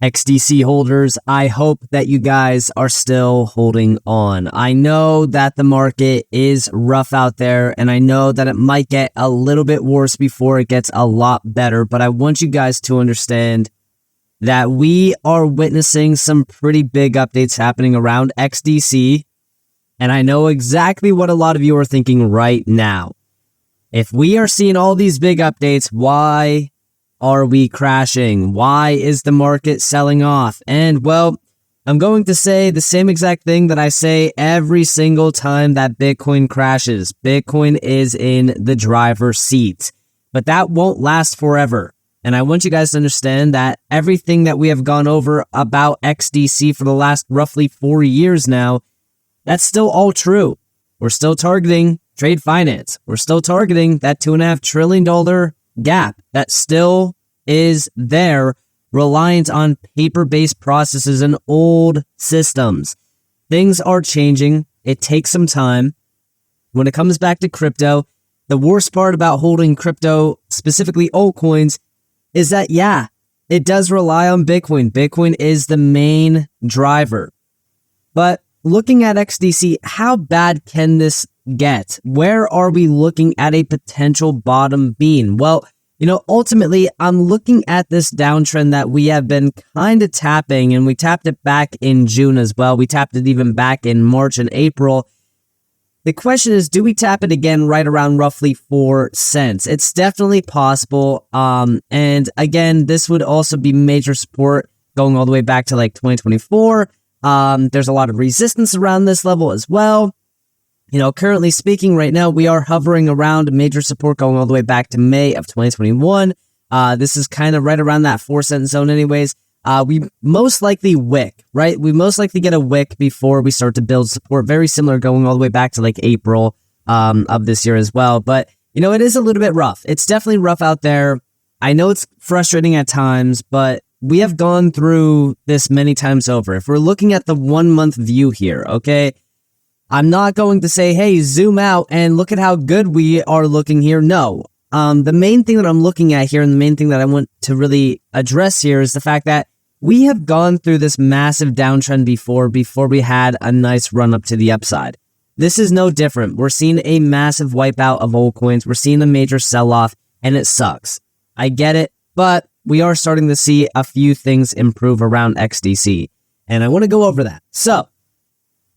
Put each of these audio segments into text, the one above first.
XDC holders, I hope that you guys are still holding on. I know that the market is rough out there, and I know that it might get a little bit worse before it gets a lot better, but I want you guys to understand that we are witnessing some pretty big updates happening around XDC, and I know exactly what a lot of you are thinking right now. If we are seeing all these big updates, why are we crashing? Why is the market selling off? And well, I'm going to say the same exact thing that I say every single time that Bitcoin crashes. Bitcoin is in the driver's seat, but that won't last forever. And I want you guys to understand that everything that we have gone over about XDC for the last roughly 4 years now, that's still all true. We're still targeting trade finance. We're still targeting that $2.5 trillion gap that still is there, reliant on paper-based processes and old systems. Things are changing. It takes some time. When it comes back to crypto, the worst part about holding crypto, specifically altcoins, is that, yeah, it does rely on Bitcoin. Bitcoin is the main driver. But looking at XDC, how bad can this get? Where are we looking at a potential bottom being? Well, ultimately, I'm looking at this downtrend that we have been kind of tapping, and we tapped it back in June as well. We tapped it even back in March and April. The question is, do we tap it again right around roughly 4 cents? It's definitely possible. And again, this would also be major support going all the way back to like 2024. There's a lot of resistance around this level as well. Currently speaking right now, we are hovering around major support going all the way back to May of 2021. This is kind of right around that 4 cent zone anyways. We most likely wick, right? We most likely get a wick before we start to build support. Very similar going all the way back to like April of this year as well. But, it is a little bit rough. It's definitely rough out there. I know it's frustrating at times, but we have gone through this many times over. If we're looking at the 1 month view here, okay? I'm not going to say, hey, zoom out and look at how good we are looking here. No. The main thing that I'm looking at here and the main thing that I want to really address here is the fact that we have gone through this massive downtrend before we had a nice run up to the upside. This is no different. We're seeing a massive wipeout of altcoins. We're seeing a major sell-off, and it sucks. I get it, but we are starting to see a few things improve around XDC, and I want to go over that. So,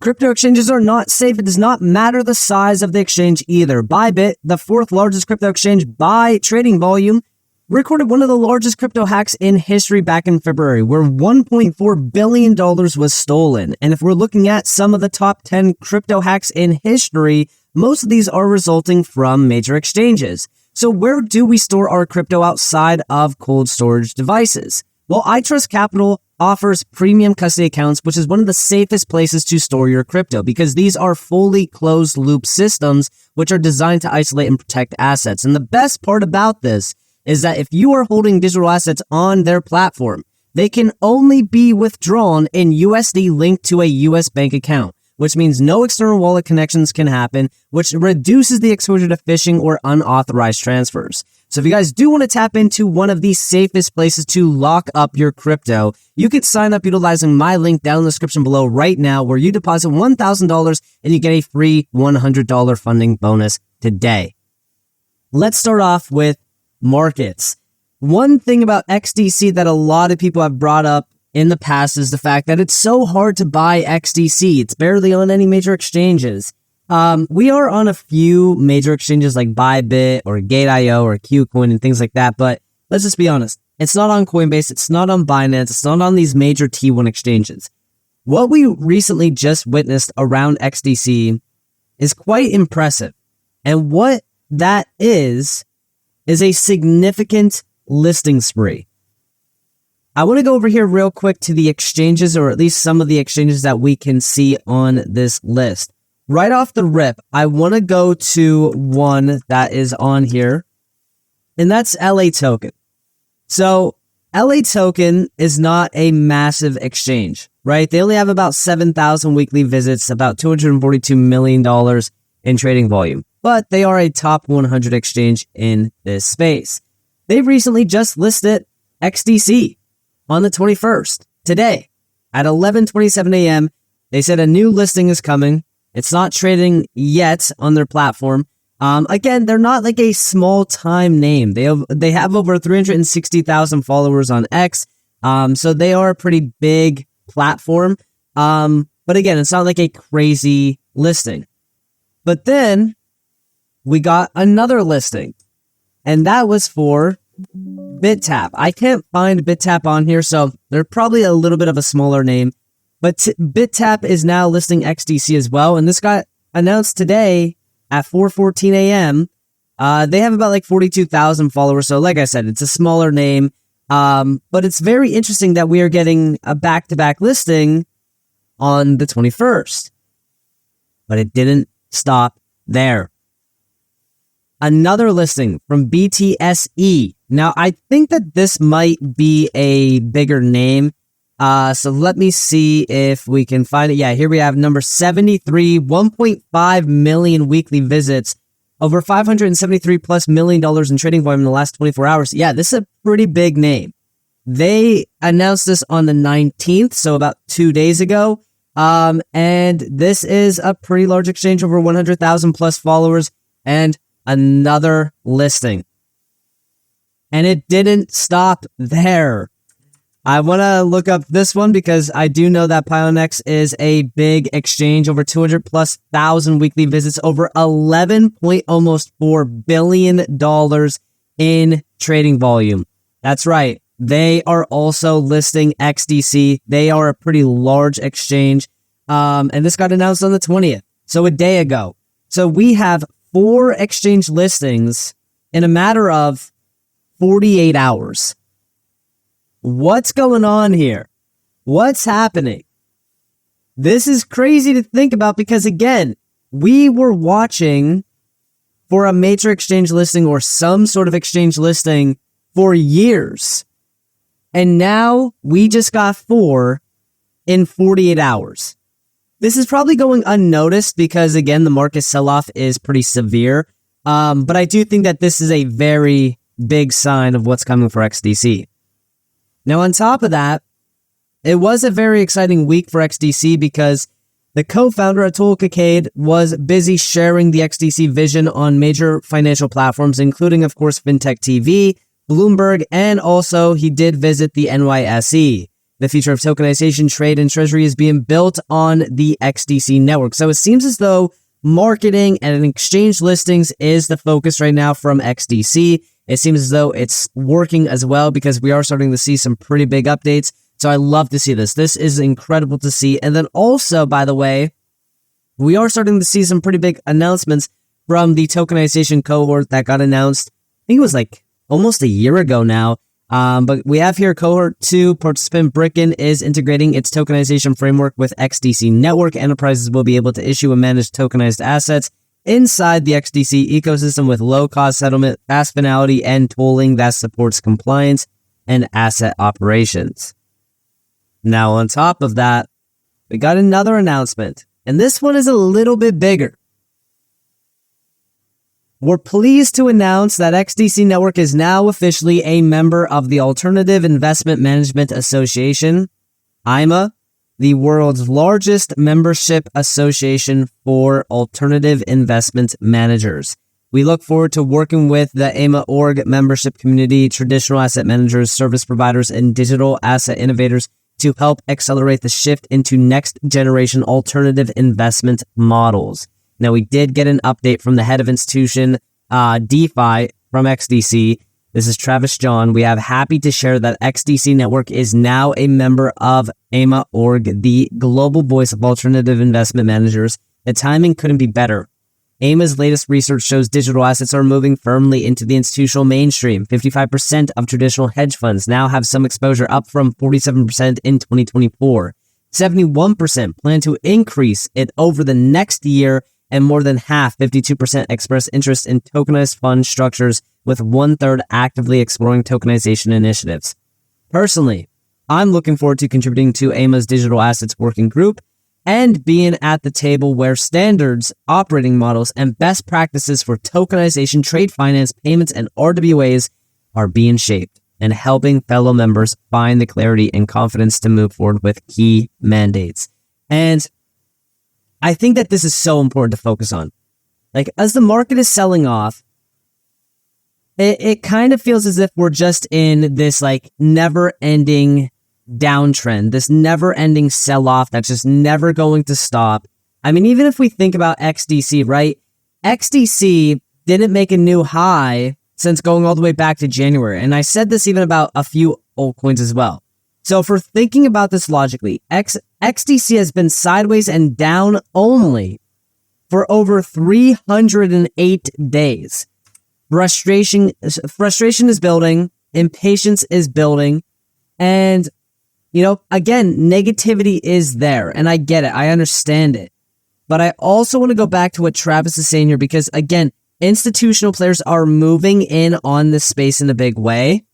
crypto exchanges are not safe. It does not matter the size of the exchange either. Bybit, the 4th largest crypto exchange by trading volume, recorded one of the largest crypto hacks in history back in February, where $1.4 billion was stolen. And if we're looking at some of the top 10 crypto hacks in history, most of these are resulting from major exchanges. So where do we store our crypto outside of cold storage devices? Well, iTrust Capital offers premium custody accounts, which is one of the safest places to store your crypto because these are fully closed loop systems, which are designed to isolate and protect assets. And the best part about this is that if you are holding digital assets on their platform, they can only be withdrawn in USD linked to a US bank account, which means no external wallet connections can happen, which reduces the exposure to phishing or unauthorized transfers. So if you guys do want to tap into one of the safest places to lock up your crypto, you can sign up utilizing my link down in the description below right now, where you deposit $1,000 and you get a free $100 funding bonus today. Let's start off with markets. One thing about XDC that a lot of people have brought up in the past is the fact that it's so hard to buy XDC. It's barely on any major exchanges. We are on a few major exchanges like Bybit or Gate.io or KuCoin and things like that, but let's just be honest. It's not on Coinbase, it's not on Binance, it's not on these major T1 exchanges. What we recently just witnessed around XDC is quite impressive. And what that is a significant listing spree. I want to go over here real quick to the exchanges, or at least some of the exchanges that we can see on this list. Right off the rip, I want to go to one that is on here, and that's LA Token. So LA Token is not a massive exchange, right? They only have about 7,000 weekly visits, about $242 million in trading volume, but they are a top 100 exchange in this space. They recently just listed XDC. on the 21st, today, at 11:27 a.m., they said a new listing is coming. It's not trading yet on their platform. Again, they're not like a small time name. They have over 360,000 followers on X. So they are a pretty big platform. But again, it's not like a crazy listing. But then we got another listing, and that was for BitTap. I can't find BitTap on here, so they're probably a little bit of a smaller name. But BitTap is now listing XDC as well, and this got announced today at 4:14 a.m. They have about like 42,000 followers, so like I said, it's a smaller name. But it's very interesting that we are getting a back-to-back listing on the 21st. But it didn't stop there. Another listing from BTSE. Now, I think that this might be a bigger name. So let me see if we can find it. Yeah, here we have number 73, 1.5 million weekly visits, over $573 plus million in trading volume in the last 24 hours. Yeah, this is a pretty big name. They announced this on the 19th, so about 2 days ago. And this is a pretty large exchange, over 100,000 plus followers, and another listing. And it didn't stop there. I want to look up this one because I do know that Pionex is a big exchange, over 200 plus thousand weekly visits, over almost $4 billion in trading volume. That's right. They are also listing XDC. They are a pretty large exchange. And this got announced on the 20th, so a day ago. So we have 4 exchange listings in a matter of 48 hours. What's going on here? What's happening? This is crazy to think about because, again, we were watching for a major exchange listing or some sort of exchange listing for years. And now we just got 4 in 48 hours. This is probably going unnoticed because, again, the market sell-off is pretty severe. But I do think that this is a very big sign of what's coming for XDC. Now, on top of that, it was a very exciting week for XDC because the co-founder, Atul Kakade, was busy sharing the XDC vision on major financial platforms, including, of course, FinTech TV, Bloomberg, and also he did visit the NYSE. The future of tokenization, trade, and treasury is being built on the XDC network. So it seems as though marketing and exchange listings is the focus right now from XDC. It seems as though it's working as well because we are starting to see some pretty big updates. So I love to see this. This is incredible to see. And then also, by the way, we are starting to see some pretty big announcements from the tokenization cohort that got announced. I think it was like almost a year ago now. But we have here cohort 2, participant Bricken is integrating its tokenization framework with XDC Network. Enterprises will be able to issue and manage tokenized assets inside the XDC ecosystem with low-cost settlement, fast finality, and tooling that supports compliance and asset operations. Now, on top of that, we got another announcement, and this one is a little bit bigger. We're pleased to announce that XDC Network is now officially a member of the Alternative Investment Management Association, IMA, the world's largest membership association for alternative investment managers. We look forward to working with the AMA org membership community, traditional asset managers, service providers, and digital asset innovators to help accelerate the shift into next generation alternative investment models. Now, we did get an update from the head of institution DeFi from XDC. This is Travis John. We have happy to share that XDC Network is now a member of AMA org, the global voice of alternative investment managers. The timing couldn't be better. AMA's latest research shows digital assets are moving firmly into the institutional mainstream. 55% of traditional hedge funds now have some exposure, up from 47% in 2024. 71% plan to increase it over the next year, and more than half, 52%, express interest in tokenized fund structures, with 1/3 actively exploring tokenization initiatives. Personally, I'm looking forward to contributing to AMA's digital assets working group and being at the table where standards, operating models, and best practices for tokenization, trade finance, payments, and RWAs are being shaped. and helping fellow members find the clarity and confidence to move forward with key mandates. And I think that this is so important to focus on. Like, as the market is selling off, it kind of feels as if we're just in this like never-ending downtrend, this never-ending sell-off that's just never going to stop. I mean, even if we think about XDC, right? XDC didn't make a new high since going all the way back to January. And I said this even about a few altcoins as well. So if we're thinking about this logically, XDC has been sideways and down only for over 308 days. Frustration is building, impatience is building, and, you know, again, negativity is there, and I get it, I understand it. But I also want to go back to what Travis is saying here, because, again, institutional players are moving in on this space in a big way,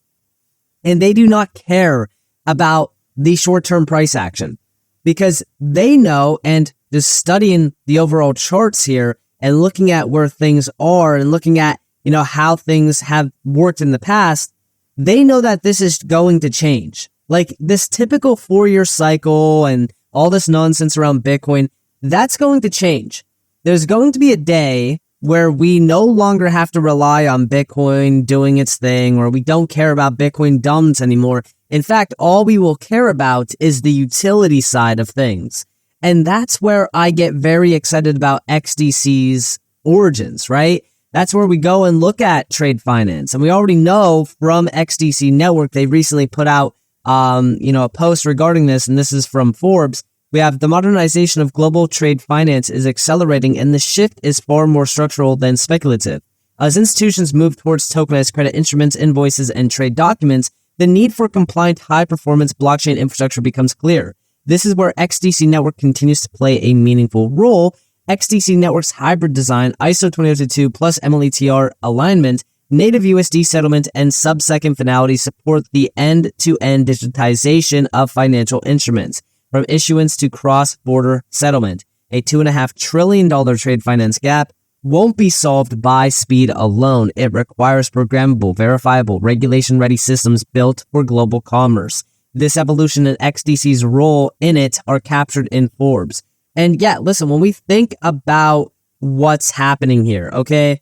and they do not care about the short-term price action, because they know, and just studying the overall charts here and looking at where things are and looking at, you know, how things have worked in the past, they know that this is going to change. Like, this typical 4-year cycle and all this nonsense around Bitcoin, that's going to change. There's going to be a day where we no longer have to rely on Bitcoin doing its thing, or we don't care about Bitcoin dominance anymore. In fact, all we will care about is the utility side of things. And that's where I get very excited about XDC's origins, right? That's where we go and look at trade finance. And we already know from XDC Network, they recently put out, a post regarding this, and this is from Forbes. We have the modernization of global trade finance is accelerating, and the shift is far more structural than speculative. As institutions move towards tokenized credit instruments, invoices, and trade documents, the need for compliant, high-performance blockchain infrastructure becomes clear. This is where XDC Network continues to play a meaningful role. XDC Network's hybrid design, ISO 20022 plus MLETR alignment, native USD settlement, and sub-second finality support the end-to-end digitization of financial instruments, from issuance to cross-border settlement. A $2.5 trillion trade finance gap won't be solved by speed alone. It requires programmable, verifiable, regulation-ready systems built for global commerce. This evolution and XDC's role in it are captured in Forbes. And yeah, listen, when we think about what's happening here, okay,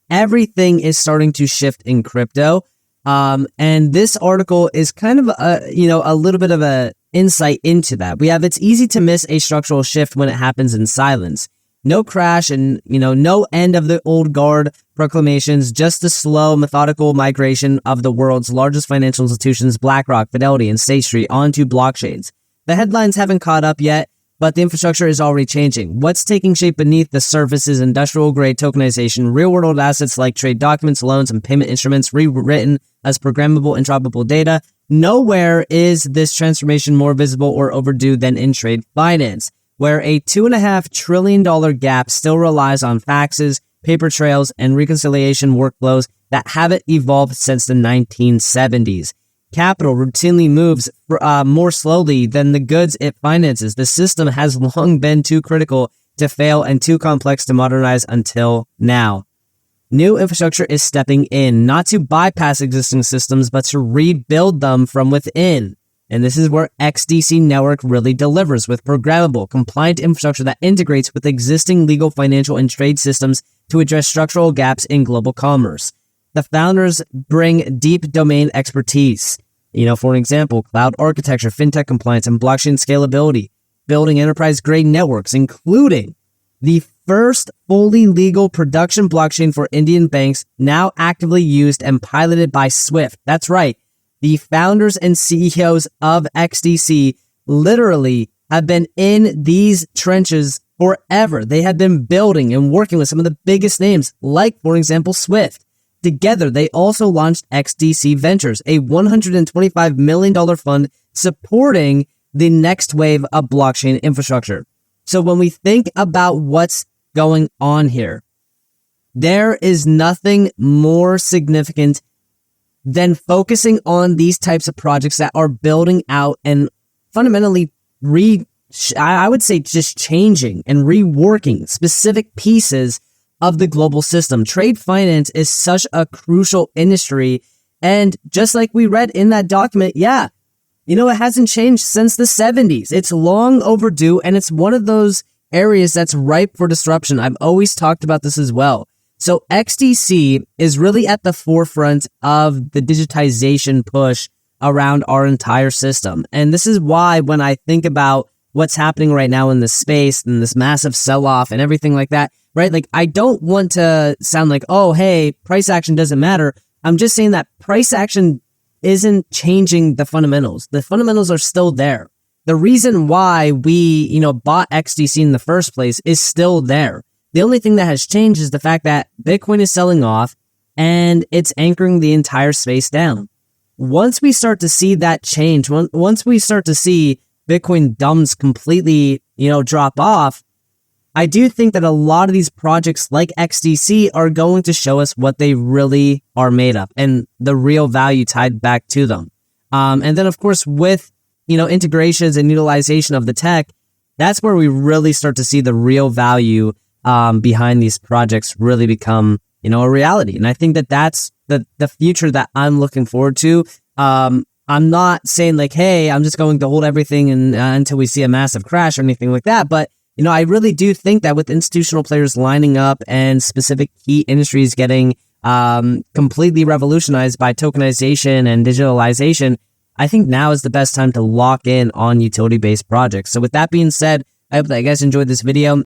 everything is starting to shift in crypto. And this article is kind of a little bit of a insight into that. It's easy to miss a structural shift when it happens in silence. No crash and, no end of the old guard proclamations, just a slow, methodical migration of the world's largest financial institutions, BlackRock, Fidelity, and State Street, onto blockchains. The headlines haven't caught up yet, but the infrastructure is already changing. What's taking shape beneath the surface is industrial-grade tokenization, real-world assets like trade documents, loans, and payment instruments rewritten as programmable, interoperable data. Nowhere is this transformation more visible or overdue than in trade finance, where a $2.5 trillion gap still relies on faxes, paper trails, and reconciliation workflows that haven't evolved since the 1970s. Capital routinely moves more slowly than the goods it finances. The system has long been too critical to fail and too complex to modernize until now. New infrastructure is stepping in, not to bypass existing systems, but to rebuild them from within. And this is where XDC Network really delivers, with programmable, compliant infrastructure that integrates with existing legal, financial, and trade systems to address structural gaps in global commerce. The founders bring deep domain expertise. For example, cloud architecture, fintech compliance, and blockchain scalability, building enterprise-grade networks, including the first fully legal production blockchain for Indian banks, now actively used and piloted by Swift. That's right. The founders and CEOs of XDC literally have been in these trenches forever. They have been building and working with some of the biggest names, like, for example, Swift. Together, they also launched XDC Ventures, a $125 million fund supporting the next wave of blockchain infrastructure. So when we think about what's going on here, there is nothing more significant than focusing on these types of projects that are building out and fundamentally I would say just changing and reworking specific pieces of the global system. Trade finance is such a crucial industry, And just like we read in that document, yeah, you know, it hasn't changed since the 70s. It's long overdue, and it's one of those areas that's ripe for disruption. I've always talked about this as well. So XDC is really at the forefront of the digitization push around our entire system. And this is why when I think about what's happening right now in this space and this massive sell-off and everything like that, right? Like, I don't want to sound like, oh, hey, price action doesn't matter. I'm just saying that price action isn't changing the fundamentals. The fundamentals are still there. The reason why we, bought XDC in the first place is still there. The only thing that has changed is the fact that Bitcoin is selling off and it's anchoring the entire space down. Once we start to see that change, once we start to see Bitcoin dumps completely, drop off, I do think that a lot of these projects like XDC are going to show us what they really are made of and the real value tied back to them. And then, of course, with, integrations and utilization of the tech, that's where we really start to see the real value behind these projects really become, a reality. And I think that that's the future that I'm looking forward to. I'm not saying like, hey, I'm just going to hold everything and until we see a massive crash or anything like that. But I really do think that with institutional players lining up and specific key industries getting completely revolutionized by tokenization and digitalization, I think now is the best time to lock in on utility-based projects. So with that being said, I hope that you guys enjoyed this video.